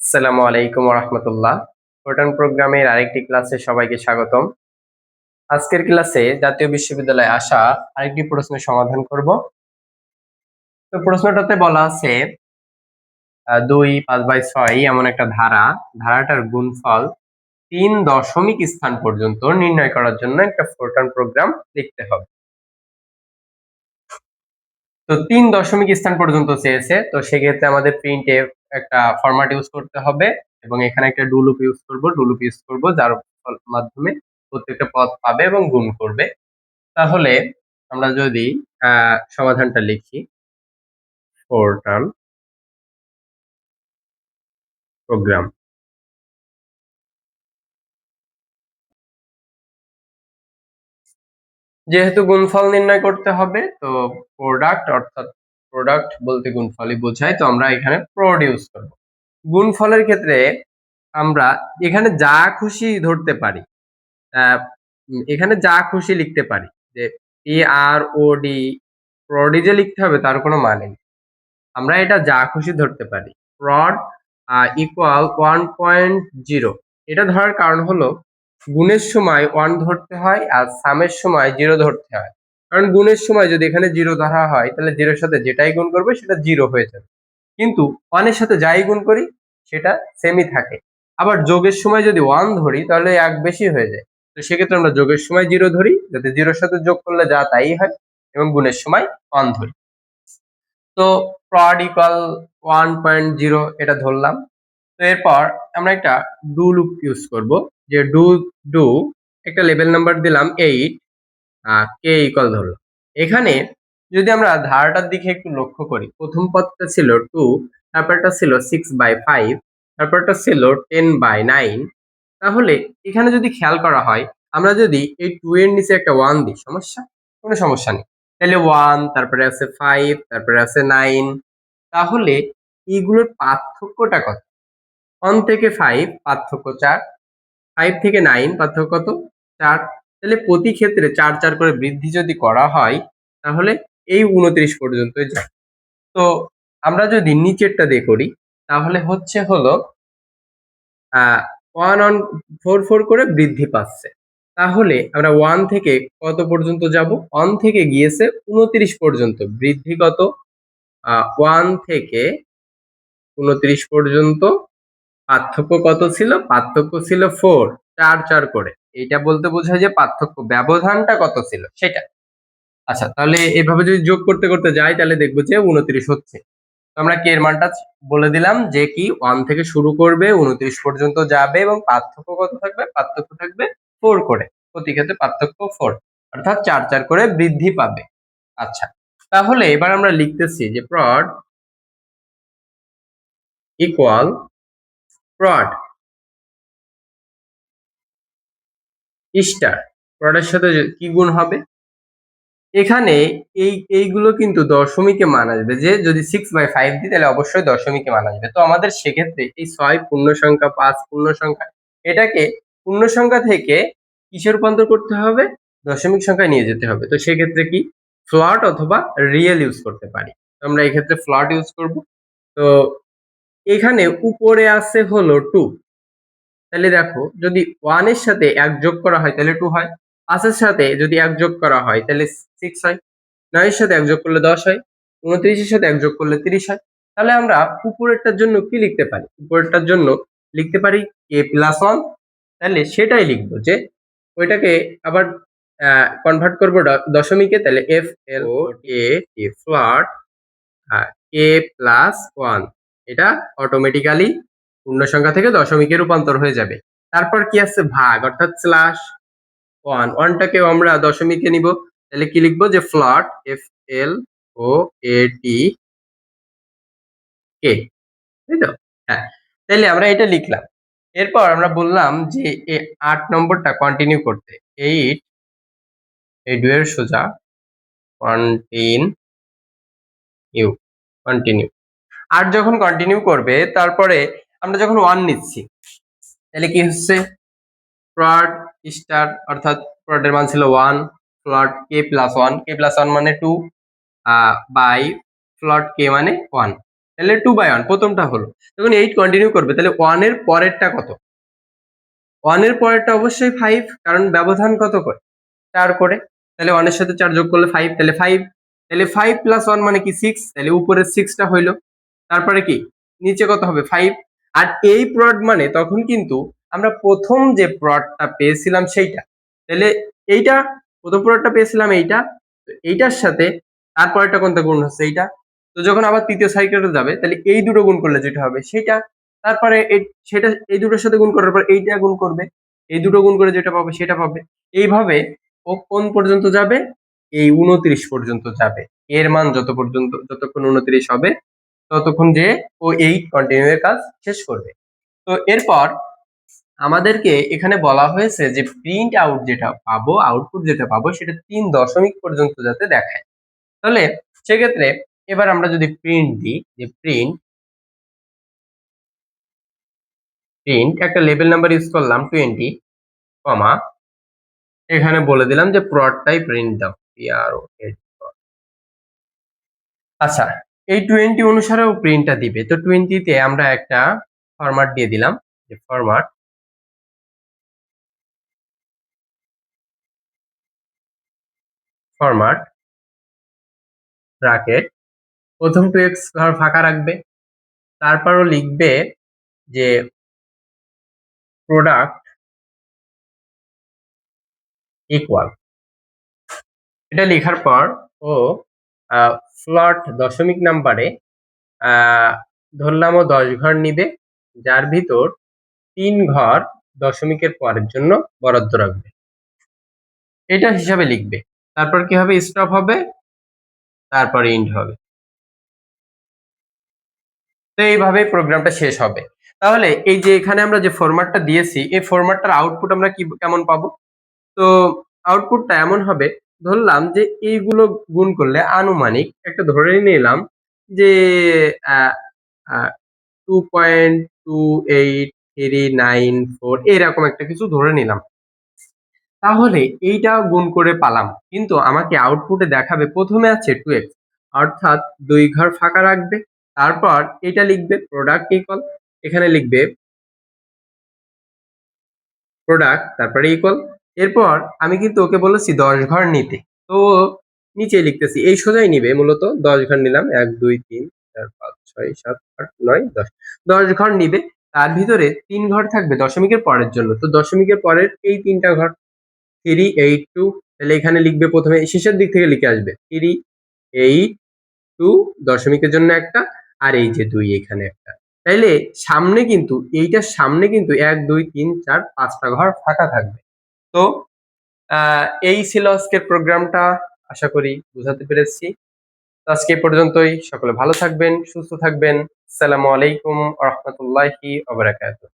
আসসালামু আলাইকুম রাহমাতুল্লাহ। ফোরটান প্রোগ্রামের আরেকটি ক্লাসে সবাইকে স্বাগতম। আজকের ক্লাসে জাতীয় বিশ্ববিদ্যালয়ে আসা আরেকটি প্রশ্নের সমাধান করব। তো প্রশ্নটাতে বলা আছে 2 5/6 এমন একটা ধারাটার গুণফল 3 দশমিক স্থান পর্যন্ত নির্ণয় করার জন্য একটা ফোরটান প্রোগ্রাম লিখতে হবে। তো 3 দশমিক স্থান পর্যন্ত চেয়েছে, তো সেক্ষেত্রে আমাদের প্রিন্টে একটা ফরম্যাট ইউজ করতে হবে এবং এখানে একটা ডু লুপ ইউজ করব যার মাধ্যমে প্রত্যেকটা পদ পাবে এবং গুণ করবে। তাহলে আমরা যদি সমাধানটা লিখি, ফোরটান প্রোগ্রাম। যেহেতু গুণফল নির্ণয় করতে হবে, তো প্রোডাক্ট বলতে গুণফলই বোঝায়, তো আমরা এখানে প্রোডিউস করব। গুণফলের ক্ষেত্রে আমরা এখানে যা খুশি ধরতে পারি, এখানে যা খুশি লিখতে পারি, যে PROD প্রডি যে লিখতে হবে তার কোনো মানে নেই। আমরা এটা যা খুশি ধরতে পারি। প্রড ইকুয়াল 1.0 এটা ধরার কারণ হলো গুণের সময় 1 ধরতে হয় আর সামের সময় 0 ধরতে হয়। কারণ গুণের সময় যদি এখানে 0 ধরা হয় তাহলে 0 এর সাথে যেটাই গুণ করবে সেটা 0 হয়ে যাবে। কিন্তু 1 এর সাথে যাই গুণ করি সেটা সেমই থাকে। আবার যোগের সময় যদি 1 ধরি তাহলে 1 বেশি হয়ে যায়। তো সেক্ষেত্রে আমরা যোগের সময় 0 ধরি, যাতে 0 এর সাথে যোগ করলে যা তাই হয়, এবং গুণের সময় 1 ধরি। তো প্রড ইকুয়াল 1.0 এটা ধরলাম। তো এরপর আমরা একটা ডু লুপ ইউজ করব, যে ডু একটা লেভেল নাম্বার দিলাম 8, কে ইকুয়াল ধরলাম। এখানে যদি আমরা ধারাটার দিকে একটু লক্ষ্য করি, প্রথম পদটা ছিল 2, তারপরটা ছিল 6/5, তারপরটা ছিল 10/9। তাহলে এখানে যদি খেয়াল করা হয়, আমরা যদি এই 2 এর নিচে একটা 1 দিই, কোনো সমস্যা নেই। তাহলে 1, তারপরে আছে 5, তারপরে আছে 9। তাহলে এইগুলোর পার্থক্যটা কত? 1 থেকে 5 পার্থক্য 4, 5 থেকে 9 পার্থক্য কত? 4। তাহলে প্রতি ক্ষেত্রে 4 4 করে বৃদ্ধি যদি করা হয় তাহলে এই 29 পর্যন্তই যায়। তো আমরা যদি নিচেরটা দিয়ে করি তাহলে হলো 1 on 4 4 করে বৃদ্ধি পাচ্ছে। তাহলে আমরা 1 থেকে কত পর্যন্ত যাব? 1 থেকে গিয়েছে 29 পর্যন্ত। বৃদ্ধি কত? 1 থেকে 29 পর্যন্ত। পার্থক্য কত ছিল? পার্থক্য ছিল 4, 4 4 করে। এইটা বলতে বোঝায় যে পার্থক্য ব্যবধানটা কত ছিল সেটা। আচ্ছা, তাহলে এভাবে যদি যোগ করতে করতে যাই তাহলে দেখব যে 29 হচ্ছে। তো আমরা কে এর মানটা বলে দিলাম, যে কি 1 থেকে শুরু করবে, 29 পর্যন্ত যাবে এবং পার্থক্য কত থাকবে? পার্থক্য থাকবে 4 করে। প্রতি ক্ষেত্রে পার্থক্য 4, অর্থাৎ 4 4 করে বৃদ্ধি পাবে। আচ্ছা, তাহলে এবার আমরা লিখতেছি যে প্রড ইকুয়াল প্রড স্টার। প্রডের সাথে কি গুণ হবে? এখানে এইগুলো কিন্তু দশমিকে মান আসবে, যে যদি 6/5 দিই তাহলে অবশ্যই দশমিকে মান আসবে। তো আমাদের সেক্ষেত্রে এই 6 পূর্ণ সংখ্যা, 5 পূর্ণ সংখ্যা, এটাকে পূর্ণ সংখ্যা থেকে কিসে রূপান্তর করতে হবে? দশমিক সংখ্যায় নিয়ে যেতে হবে। তো সেক্ষেত্রে কি ফ্লট অথবা রিয়েল ইউজ করতে পারি। তো আমরা এক্ষেত্রে ফ্লট ইউজ করব। তো এখানে উপরে আছে হলো 2। তাহলে দেখো, যদি 1 এর সাথে 1 যোগ করা হয় তাহলে 2 হয়। 5 এর সাথে যদি 1 যোগ করা হয় তাহলে 6 হয়। 9 এর সাথে 1 যোগ করলে 10 হয়। 29 এর সাথে 1 যোগ করলে 30 হয়। তাহলে আমরা উপরেরটার জন্য কি লিখতে পারি? উপরেরটার জন্য লিখতে পারি k+1। তাহলে সেটাই লিখবো, যে ওইটাকে আবার কনভার্ট করব দশমিকে, তাহলে FLOAT ফ্লট k+1। এটা অটোমেটিক্যালি পূর্ণ সংখ্যা থেকে দশমিকে রূপান্তর হয়ে যাবে। তারপর কি আছে? ভাগ, অর্থাৎ স্ল্যাশ 1। 1 টাকেও আমরা দশমিকে নিব। তাহলে কি লিখবো? যে ফ্লট FLOAT k, তাই তো? হ্যাঁ, তাইলে আমরা এটা লিখলাম। এরপর আমরা বললাম যে 8 নম্বরটা কন্টিনিউ করতে। 8 এই 2 এর সোজা কন্টিনিউ। 8 যখন কন্টিনিউ করবে, তারপরে আমরা যখন 1 নিচ্ছি তাহলে কি হচ্ছে? প্রড স্টার, অর্থাৎ প্রডের মান ছিল 1, ফ্লট k+1 মানে 2 বাই ফ্লট k মানে 1। তাহলে 2/1 প্রথমটা হলো। যখন 8 কন্টিনিউ করবে তাহলে 1 এর পরেরটা কত? 1 এর পরেরটা অবশ্যই 5, কারণ ব্যবধান কত করে? 4 করে। তাহলে 1 এর সাথে 4 যোগ করলে 5, তাহলে 5, তাহলে 5 প্লাস 1 মানে কি 6, তাহলে উপরের 6 টা হইলো। তারপরে কি? নিচে কত হবে? 5। আর এই প্রড মানে তখন কিন্তু আমরা প্রথম যে প্রডটা পেয়েছিলাম সেইটা। তাহলে এইটা প্রথম প্রডটা পেয়েছিলাম এইটা। তো এইটার সাথে তারপরেরটা কোনটা গুণ হচ্ছে এইটা। তো যখন আবার তৃতীয় সাইকেলে যাবে তাহলে এই দুটো গুণ করলে যেটা হবে সেইটা। তারপরে সেটা এই দুটোর সাথে গুণ করার পর এইটা গুণ করবে। এই দুটো গুণ করে যেটা পাবে সেটা পাবে। এইভাবে ও কোন পর্যন্ত যাবে? এই 29 পর্যন্ত যাবে। এর মান যতক্ষণ 29 হবে ততক্ষণ যে ও এই কন্টিনিউ এর কাজ শেষ করবে। তো এরপর আমাদেরকে এখানে বলা হয়েছে যে প্রিন্ট আউট যেটা পাবো, আউটপুট যেটা পাবো সেটা 3 দশমিক পর্যন্ত যাতে দেখায়। তাহলে সেক্ষেত্রে এবার আমরা যদি প্রিন্ট দিই, যে প্রিন্ট একটা লেবেল নাম্বার ইউজ করলাম 20, কমা এখানে বলে দিলাম যে প্রডটাই প্রিন্ট দাও, PROD। আচ্ছা, এই 20 অনুসারেও প্রিন্টটা দিবে। তো 20 তে আমরা একটা ফরম্যাট দিয়ে দিলাম, যে ফরম্যাট ব্র্যাকেট, প্রথম 2x ঘর ফাঁকা রাখবে, তারপরও লিখবে যে প্রোডাক্ট ইকুয়াল। এটা লেখার পর ও ফ্লট দশমিক নাম্বারে ধরলাম ও 10 ঘর নিবে, যার ভিতর 3 ঘর দশমিকের পরের জন্য বরাদ্দ রাখবে। এটা হিসাবে লিখবে। তারপর কি হবে? স্টপ হবে, তারপরে ইন্ড হবে। তো এইভাবে প্রোগ্রামটা শেষ হবে। তাহলে এই যে এখানে আমরা যে ফরম্যাটটা দিয়েছি এই ফরম্যাটটার আউটপুট আমরা কেমন পাবো? তো আউটপুটটা এমন হবে, ধরলাম যে এইগুলো গুণ করলে আনুমানিক একটা ধরে নিলাম যে 2.28394 এরকম একটা কিছু ধরে নিলাম। তাহলে এইটা গুণ করে পালাম, কিন্তু আমাকে আউটপুটে দেখাবে প্রথমে আছে 2x, অর্থাৎ 2 ঘর ফাঁকা রাখবে, তারপর এটা লিখবে প্রোডাক্ট ইকুয়াল, এখানে লিখবে প্রোডাক্ট তারপরে ইকুয়াল। এরপর আমি কিন্তু ওকে বলেছি 10 ঘর নিতে, তো নিচে লিখতেছি এই সোজাই নিবে, মূলত 10 ঘর নিলাম, 1 2 3 4 5 6 7 8 9 10, 10 ঘর নিবে। তার ভিতরে 3 ঘর থাকবে দশমিকের পরের জন্য, তো দশমিকের পরের এই 3টা ঘর 382, তাহলে এখানে লিখবে প্রথমে শেষের দিক থেকে লিখে আসবে 382 দশমিকের জন্য একটা, আর এই যে 2 এখানে একটা। তাইলে সামনে কিন্তু এইটার সামনে কিন্তু 1 2 3 4 5টা ঘর ফাঁকা থাকবে। তো এই ছিল আজকের প্রোগ্রামটা, আশা করি বুঝাতে পেরেছি। তো আজকে এ পর্যন্তই। সকলে ভালো থাকবেন, সুস্থ থাকবেন। আসসালামু আলাইকুম ওয়া রাহমাতুল্লাহি ওয়া বারাকাতুহু।